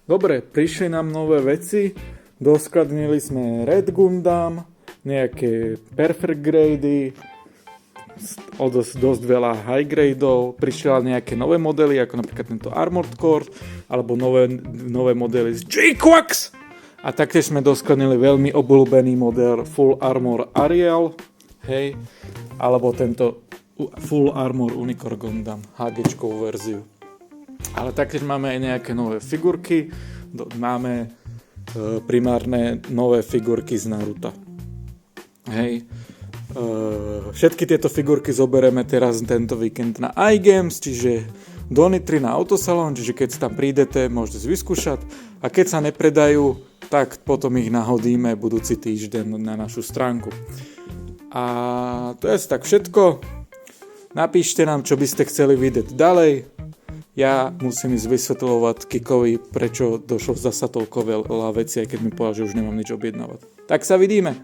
Dobre, prišli nám nové veci, doskladnili sme Red Gundam, nejaké Perfect Grady, dosť veľa high gradeov, prišli nejaké nové modely, ako napríklad tento Armored Core, alebo nové modely z J-Quax. A taktiež sme doskladnili veľmi obľúbený model Full Armor Ariel, hej, alebo tento Full Armor Unicorn Gundam, HG-čkovú verziu. Ale taktiež máme aj nejaké nové figurky, máme primárne nové figurky z Naruta. Hej. Všetky tieto figurky zoberieme teraz tento víkend na iGames, čiže do Nitry na Autosalon, čiže keď tam prídete, môžete si vyskúšať a keď sa nepredajú, tak potom ich nahodíme budúci týždeň na našu stránku. A to je tak všetko. Napíšte nám, čo by ste chceli vidieť ďalej. Ja musím ísť vysvetľovať Kikovi, prečo došlo zasa toľko veľa vecí, aj keď mi povedal, že už nemám nič objednávať. Tak sa vidíme.